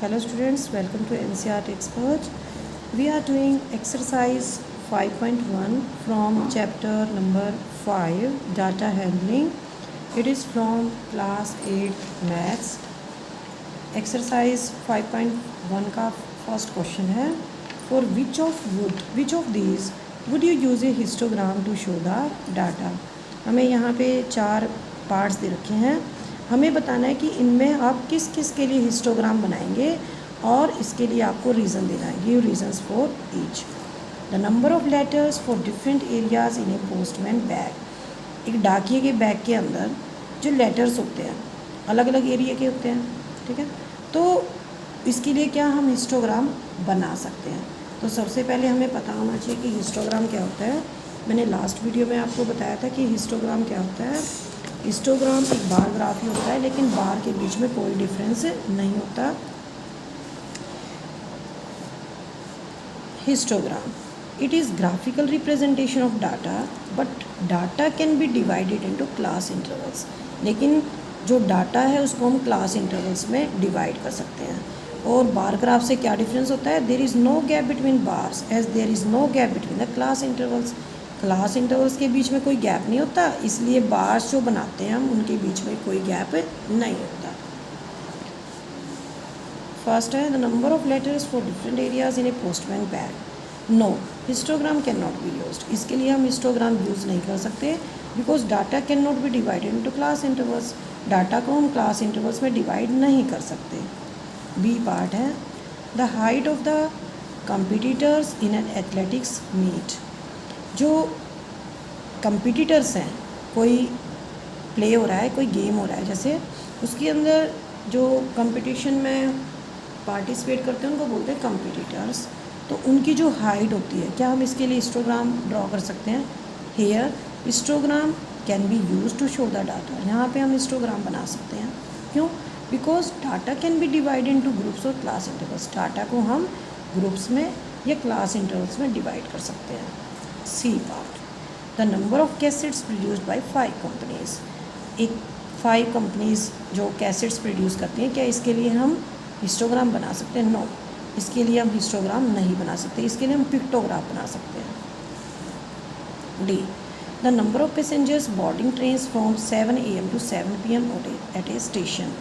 Hello students, welcome to NCERT Expert. We are doing exercise 5.1 from chapter number 5, data handling. It is from class 8 maths. Exercise 5.1 का first question है, for which of these would you use a histogram to show the data? हमें यहाँ पे 4 parts दे रखे हैं. हमें बताना है कि इनमें आप किस किस के लिए हिस्टोग्राम बनाएंगे और इसके लिए आपको रीज़न देना है. Give reasons for each. The number of letters for different areas in a postman bag. एक डाकिए के बैग के अंदर जो लेटर्स होते हैं अलग अलग एरिया के होते हैं, ठीक है. तो इसके लिए क्या हम हिस्टोग्राम बना सकते हैं. तो सबसे पहले हमें पता होना चाहिए कि हिस्टोग्राम क्या होता है. मैंने लास्ट वीडियो में आपको बताया था कि हिस्टोग्राम क्या होता है. हिस्टोग्राम एक बार ग्राफ ही होता है, लेकिन बार के बीच में कोई डिफरेंस नहीं होता. Histogram it is graphical representation of data, but data can be divided into class intervals. लेकिन जो डाटा है उसको हम क्लास इंटरवल्स में डिवाइड कर सकते हैं. और बार ग्राफ से क्या डिफरेंस होता है. There is no gap between bars as there is no gap between the class intervals. Class intervals के बीच में कोई गैप नहीं होता, इसलिए बार्स जो बनाते हैं हम उनके बीच में कोई गैप नहीं होता. फर्स्ट है the number of letters for different areas in a postman bag. No, histogram can not be used. इसके लिए हम हिस्टोग्राम यूज़ नहीं कर सकते because data can not be divided into class intervals. Data को हम क्लास इंटरवल्स में divide नहीं कर सकते. बी पार्ट है the height of the competitors in an athletics meet. जो कंपिटिटर्स हैं, कोई प्ले हो रहा है, कोई गेम हो रहा है, जैसे उसके अंदर जो कंपटीशन में पार्टिसिपेट करते हैं उनको बोलते हैं कंपिटिटर्स. तो उनकी जो हाइट होती है, क्या हम इसके लिए हिस्टोग्राम ड्रॉ कर सकते हैं. Here histogram can be use to show the data. यहाँ पे हम हिस्टोग्राम बना सकते हैं. क्यों. Because data can be divide into groups और क्लास इंटरवल्स. डाटा को हम ग्रुप्स में या क्लास इंटरवल्स में डिवाइड कर सकते हैं. C part the number of cassettes produced by 5 companies. एक 5 कंपनीज जो कैसेट्स प्रोड्यूस करती हैं, क्या इसके लिए हम हिस्टोग्राम बना सकते हैं. नो, इसके लिए हम हिस्टोग्राम नहीं बना सकते. इसके लिए हम पिक्टोग्राफ बना सकते हैं. D the number of passengers boarding trains from 7 AM to 7 PM at a station.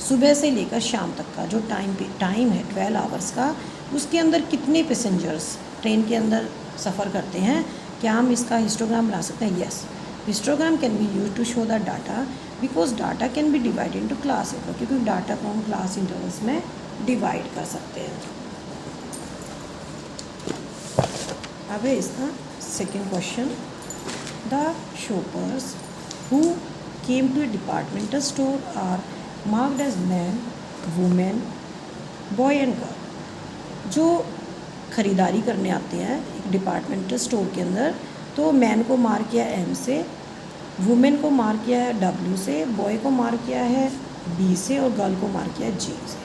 सुबह से लेकर शाम तक का जो टाइम है 12 आवर्स का, उसके अंदर कितने पैसेंजर्स ट्रेन के अंदर सफ़र करते हैं, क्या हम इसका हिस्टोग्राम बना सकते हैं. Yes, histogram can be use to show the data because data can be divided into class interval. क्योंकि डाटा को हम क्लास इंटरवल्स में डिवाइड कर सकते हैं. अब है इसका second question. The shoppers who came to a departmental store are marked as man, women, boy and girl. जो ख़रीदारी करने आते हैं एक डिपार्टमेंटल स्टोर के अंदर, तो मैन को मार्क किया M से, वुमेन को मार्क किया है W से, बॉय को मार्क किया है B से और गर्ल को मार्क किया है G से.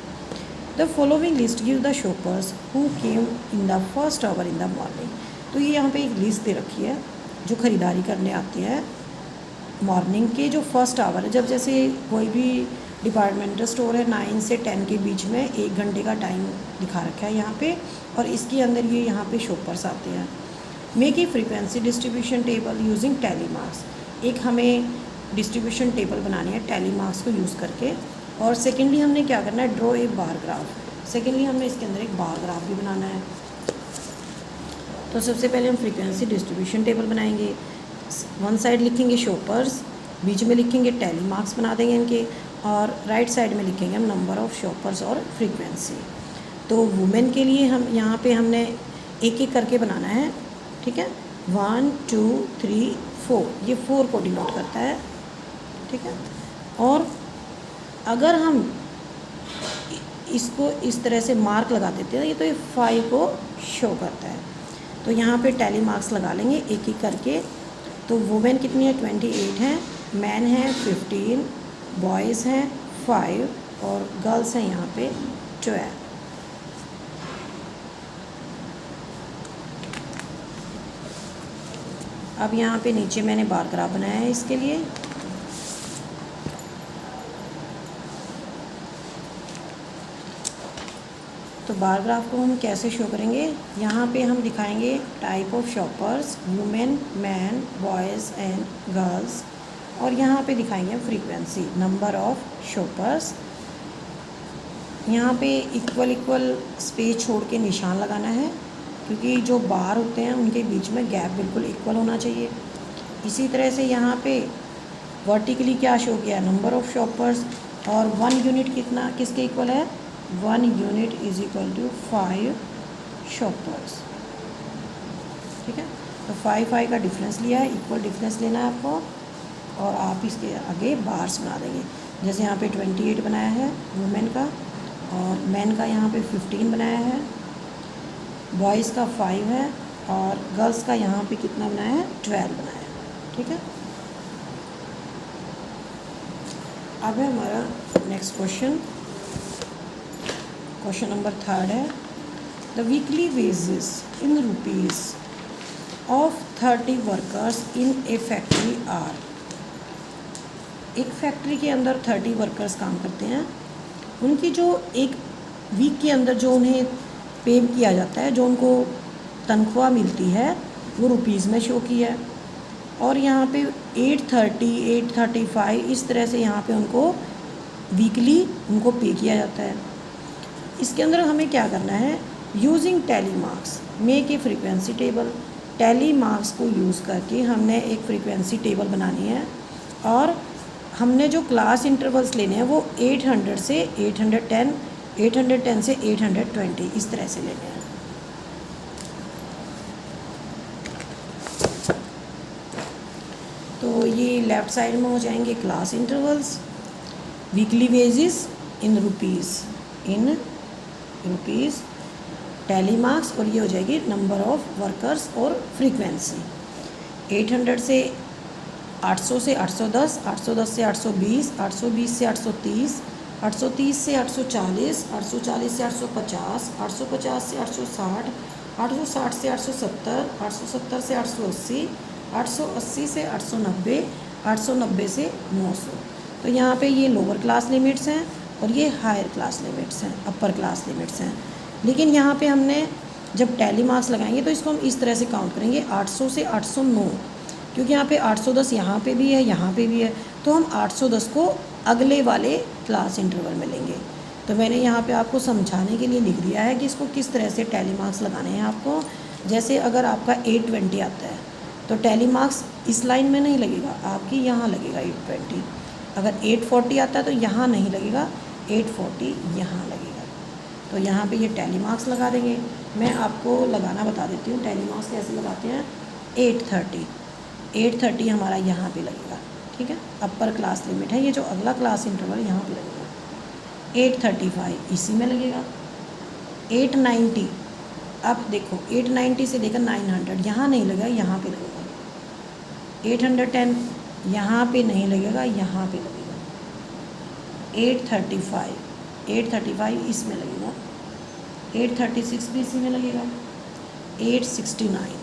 The following list give the shoppers who came in the first hour in the morning. तो ये यहाँ पे एक लिस्ट दे रखी है जो ख़रीदारी करने आते हैं मॉर्निंग के जो फर्स्ट आवर है. जब जैसे कोई भी डिपार्टमेंटल स्टोर है 9 से 10 के बीच में 1 घंटे का टाइम दिखा रखा है यहाँ पे, और इसके अंदर ये यहाँ पे शॉपर्स आते हैं. Make a frequency distribution table using tally marks. एक हमें डिस्ट्रीब्यूशन टेबल बनानी है टैली मार्क्स को यूज़ करके. और सेकेंडली हमने क्या करना है, draw a bar graph. Secondly हमने इसके अंदर एक बार ग्राफ भी बनाना है. तो सबसे पहले हम फ्रीक्वेंसी डिस्ट्रीब्यूशन टेबल बनाएंगे. वन साइड लिखेंगे शॉपर्स, बीच में लिखेंगे टैली मार्क्स बना देंगे इनके, और राइट साइड में लिखेंगे हम नंबर ऑफ़ शॉपर्स और फ्रीक्वेंसी. तो वुमेन के लिए हम यहाँ पे हमने एक एक करके बनाना है, ठीक है. 1 2 3 4, ये 4 को डिनोट करता है, ठीक है. और अगर हम इसको इस तरह से मार्क लगा देते हैं, ये तो ये 5 को शो करता है. तो यहाँ पे टैली मार्क्स लगा लेंगे एक एक करके. तो वुमेन कितनी है 28 है, मैन है 15, बॉयज़ हैं 5 और गर्ल्स हैं यहाँ पे 12. अब यहाँ पे नीचे मैंने बार ग्राफ बनाया है इसके लिए. तो बार ग्राफ को हम कैसे शो करेंगे, यहाँ पे हम दिखाएंगे type of shoppers, women, man, boys and girls, और यहाँ पे दिखाएंगे फ्रीक्वेंसी, नंबर ऑफ शॉपर्स। यहाँ पे इक्वल स्पेस छोड़ के निशान लगाना है, क्योंकि जो बार होते हैं उनके बीच में गैप बिल्कुल इक्वल होना चाहिए। इसी तरह से यहाँ पे वर्टिकली क्या शो किया, नंबर ऑफ शॉपर्स, और 1 यूनिट कितना किसके इक्वल है, 1 unit is equal to 5 shoppers. ठीक है, तो 5 का डिफरेंस लिया है, इक्वल डिफरेंस लेना है आपको, और आप इसके आगे बार्स बना देंगे। जैसे यहाँ पे 28 बनाया है वुमेन का, और मैन का यहाँ पे 15 बनाया है, बॉयज़ का 5 है, और गर्ल्स का यहाँ पे कितना बनाया है, 12 बनाया है। ठीक है, अब है हमारा नेक्स्ट क्वेश्चन, क्वेश्चन नंबर 3 है, the weekly wages in rupees of 30 workers in a factory are. एक फैक्ट्री के अंदर 30 वर्कर्स काम करते हैं, उनकी जो एक वीक के अंदर जो उन्हें पे किया जाता है, जो उनको तनख्वाह मिलती है, वो रुपीज़ में शो की है, और यहाँ पे 830, 835 इस तरह से यहाँ पे उनको वीकली उनको पे किया जाता है। इसके अंदर हमें क्या करना है, using tally marks make a frequency table. Tally marks को यूज़ करके हमने एक फ्रीक्वेंसी टेबल बनानी है, और हमने जो क्लास इंटरवल्स लेने हैं वो 800 से 810, 810 से 820 इस तरह से लेने हैं। तो ये लेफ़्ट साइड में हो जाएंगे class intervals, weekly wages in rupees, tally marks, और ये हो जाएगी नंबर ऑफ़ वर्कर्स और फ्रीक्वेंसी। 800 से 800 से 810, 810 से 820, 820 से 830, 830 से 840, 840 से 850, 850 से 860, 860 से 870, 870 से 880, 880 से 890, 890 से 900। तो यहाँ पे ये लोअर क्लास लिमिट्स हैं और ये हायर क्लास लिमिट्स हैं, अपर क्लास लिमिट्स हैं। लेकिन यहाँ पे हमने जब टैली मार्क्स लगाएंगे तो इसको हम इस तरह से काउंट करेंगे, 800 से 809, क्योंकि यहाँ पे 810 यहाँ पे भी है, यहाँ पे भी है, तो हम 810 को अगले वाले क्लास इंटरवल में लेंगे। तो मैंने यहाँ पे आपको समझाने के लिए लिख दिया है कि इसको किस तरह से टैली मार्क्स लगाने हैं आपको। जैसे अगर आपका 820 आता है तो टैली मार्क्स इस लाइन में नहीं लगेगा, आपकी यहाँ लगेगा 820। अगर 840 आता है तो यहाँ नहीं लगेगा, 840 यहाँ लगेगा। तो यहाँ पे ये टैली मार्क्स लगा देंगे। मैं आपको लगाना बता देती हूँ टैली मार्क्स कैसे लगाते हैं। 830 हमारा यहाँ पे लगेगा, ठीक है, अपर क्लास लिमिट है, ये जो अगला क्लास इंटरवल यहाँ पे लगेगा। 835 इसी में लगेगा। 890, अब देखो 890 से लेकर 900 यहाँ नहीं लगेगा, यहाँ पे लगेगा। 810 यहाँ पे नहीं लगेगा, यहाँ पे लगेगा। 835 इसमें लगेगा। 836 भी इसी में लगेगा। 869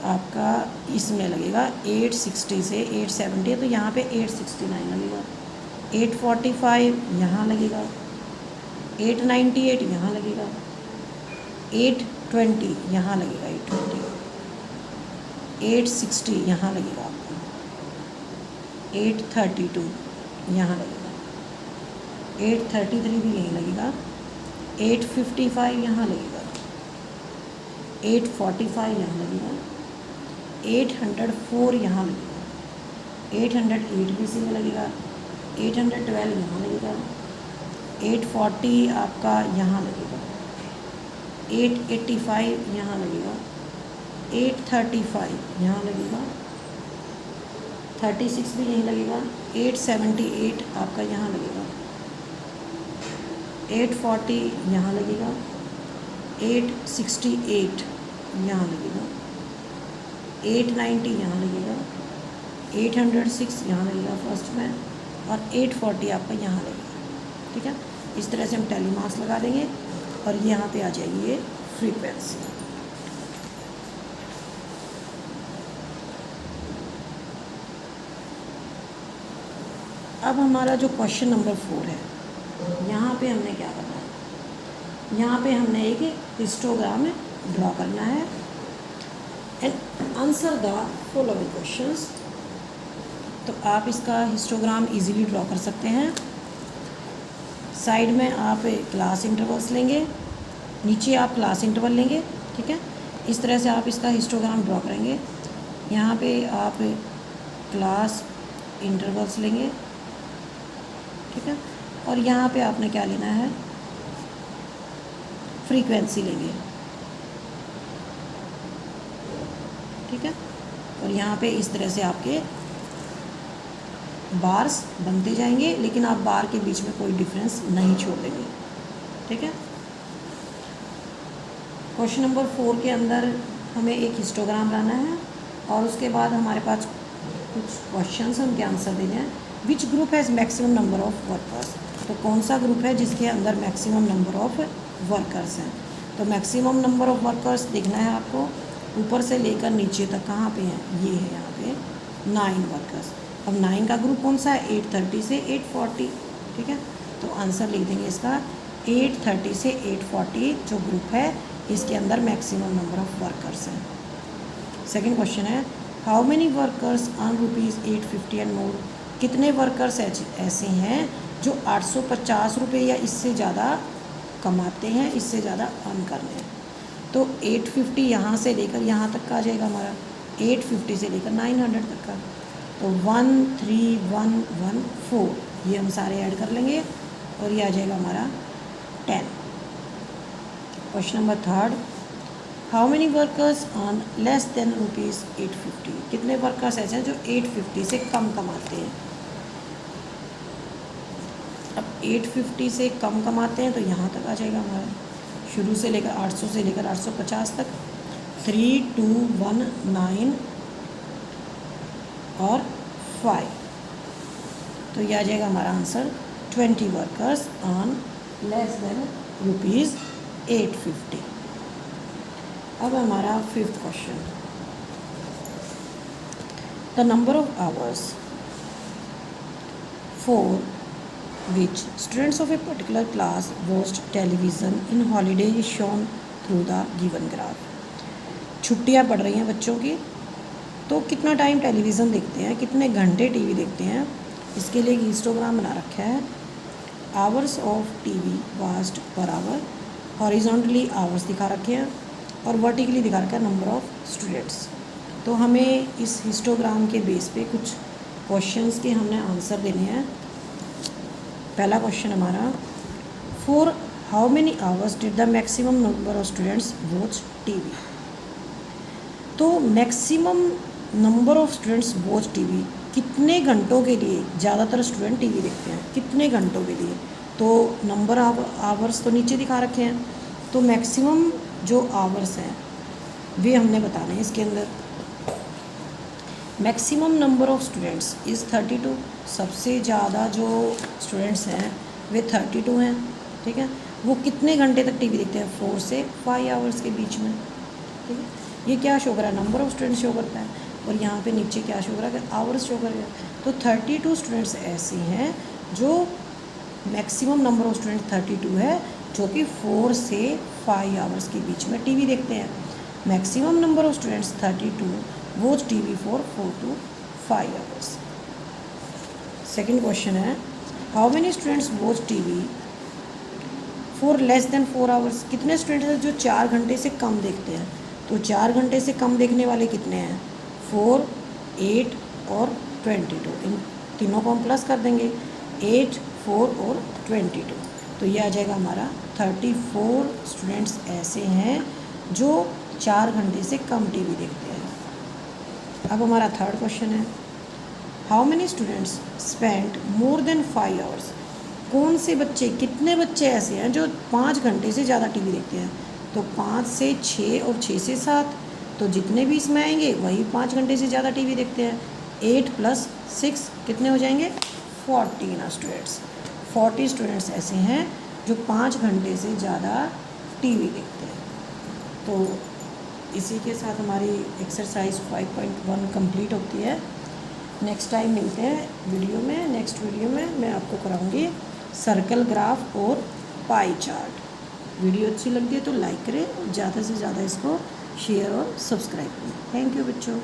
आपका इसमें लगेगा। 860 से 870 तो यहाँ पे 869 लगेगा। 845 यहाँ लगेगा। 898 यहाँ लगेगा। 820 यहाँ लगेगा। 860 यहाँ लगेगा आपको। 832 यहाँ लगेगा। 833 भी यहीं लगेगा। 855 यहाँ लगेगा। 845 यहाँ लगेगा। 804 यहाँ लगेगा। 808 भी इसी में लगेगा। 812 यहाँ लगेगा। 840 आपका यहाँ लगेगा। 885 यहाँ लगेगा। 835 यहाँ लगेगा। 36 भी यहीं लगेगा। 878 आपका यहाँ लगेगा। 840 यहाँ लगेगा। 868 यहाँ लगेगा। 890 यहाँ लगेगा। 806 यहाँ लगेगा फर्स्ट में, और 840 आपका यहाँ लगेगा, ठीक है। इस तरह से हम टैली मार्क्स लगा देंगे और यहाँ पे आ जाएगी ये फ्रीक्वेंसी। अब हमारा जो क्वेश्चन नंबर 4 है, यहाँ पे हमने क्या करना है, यहाँ पे हमने एक हिस्टोग्राम ड्रॉ करना है and answer the following questions. तो आप इसका हिस्टोग्राम इजीली ड्रॉ कर सकते हैं। साइड में आप क्लास इंटरवल्स लेंगे, नीचे आप क्लास इंटरवल लेंगे, ठीक है। इस तरह से आप इसका हिस्टोग्राम ड्रॉ करेंगे। यहाँ पे आप क्लास इंटरवल्स लेंगे, ठीक है, और यहाँ पे आपने क्या लेना है, फ्रीक्वेंसी लेंगे, ठीक है। और यहाँ पे इस तरह से आपके बार्स बनते जाएंगे, लेकिन आप बार के बीच में कोई डिफरेंस नहीं छोड़ देंगे, ठीक है। क्वेश्चन नंबर 4 के अंदर हमें एक हिस्टोग्राम लाना है और उसके बाद हमारे पास कुछ क्वेश्चंस हैं, उनके आंसर देने हैं। Which group has maximum number of workers, तो कौन सा ग्रुप है जिसके अंदर मैक्सिमम नंबर ऑफ वर्कर्स हैं। तो मैक्सिमम नंबर ऑफ वर्कर्स देखना है आपको, ऊपर से लेकर नीचे तक कहाँ पे हैं, ये है यहाँ पे 9 वर्कर्स। अब 9 का ग्रुप कौन सा है, 830 से 840, ठीक है। तो आंसर लिख देंगे इसका 830 से 840 जो ग्रुप है इसके अंदर मैक्सिमम नंबर ऑफ वर्कर्स हैं। सेकंड क्वेश्चन है how many workers earn ₹850 and more, कितने वर्कर्स ऐसे हैं जो 850 रुपये या इससे ज़्यादा कमाते हैं, इससे ज़्यादा अर्न कर रहे हैं। तो 850 यहाँ से लेकर यहाँ तक का आ जाएगा हमारा, 850 से लेकर 900 तक का। तो 13114 ये हम सारे ऐड कर लेंगे और ये आ जाएगा हमारा 10। Question number 3, how many workers earn less than ₹850, कितने वर्कर्स ऐसे हैं जो 850 से कम कमाते हैं। अब 850 से कम कमाते हैं तो यहाँ तक आ जाएगा हमारा, शुरू से लेकर 800 से लेकर 850 तक, 3219 और 5। तो यह आ जाएगा हमारा answer 20 workers earn less than ₹850। अब हमारा 5th question, the number of hours for which students of a particular class watched television in holiday is shown through the given graph। छुट्टियाँ पड़ रही हैं बच्चों की, तो कितना टाइम टेलीविज़न देखते हैं, कितने घंटे टीवी देखते हैं, इसके लिए एक हिस्टोग्राम बना रखा है। Hours of TV vast per hour, horizontally hours दिखा रखे हैं और वर्टिकली दिखा रखा है नंबर ऑफ स्टूडेंट्स। तो हमें इस हिस्टोग्राम के बेस पे कुछ क्वेश्चंस के हमने आंसर देने हैं। पहला क्वेश्चन हमारा, for how many hours did the maximum number of students watch TV. तो maximum number of students watch TV, कितने घंटों के लिए ज़्यादातर स्टूडेंट टीवी देखते हैं, कितने घंटों के लिए। तो नंबर ऑफ आवर्स तो नीचे दिखा रखे हैं, तो मैक्सिमम जो आवर्स हैं वे हमने बताने हैं इसके अंदर। Maximum number of students is 32, सबसे ज़्यादा जो स्टूडेंट्स हैं वे 32 हैं, ठीक है। वो कितने घंटे तक टीवी देखते हैं, 4 से 5 आवर्स के बीच में, ठीक है। ये क्या शो कर रहा है, नंबर ऑफ स्टूडेंट्स शो करता है, और यहाँ पे नीचे क्या शो कर रहा है, आवर्स शो कर रहा है। तो 32 स्टूडेंट्स ऐसे हैं जो मैक्सिमम नंबर ऑफ स्टूडेंट्स 32 है जो कि 4 से 5 आवर्स के बीच में टीवी देखते हैं। Maximum number of students 32 watch TV for 4 to 5 hours. Second question है how many students watch TV for less than 4 hours, कितने स्टूडेंट्स हैं जो 4 घंटे से कम देखते हैं। तो 4 घंटे से कम देखने वाले कितने हैं, 4, 8 और 22, इन तीनों को हम प्लस कर देंगे, 8, 4 और 22। तो ये आ जाएगा हमारा 34 स्टूडेंट्स ऐसे हैं जो 4 घंटे से कम टीवी देखते हैं। अब हमारा थर्ड क्वेश्चन है how many students spend more than 5 hours, कौन से बच्चे, कितने बच्चे ऐसे हैं जो 5 घंटे से ज़्यादा टीवी देखते हैं। तो 5 से 6 और 6 से 7, तो जितने भी इसमें आएंगे वही 5 घंटे से ज़्यादा टीवी देखते हैं। 8 + 6 कितने हो जाएंगे, 40 स्टूडेंट्स। 40 स्टूडेंट्स ऐसे हैं जो 5 घंटे से ज़्यादा टीवी देखते हैं। तो इसी के साथ हमारी एक्सरसाइज 5.1 कंप्लीट होती है। नेक्स्ट टाइम मिलते हैं वीडियो में। नेक्स्ट वीडियो में मैं आपको कराऊंगी सर्कल ग्राफ और पाई चार्ट। वीडियो अच्छी लगती है तो लाइक करें और ज़्यादा से ज़्यादा इसको शेयर और सब्सक्राइब करें। थैंक यू बच्चों।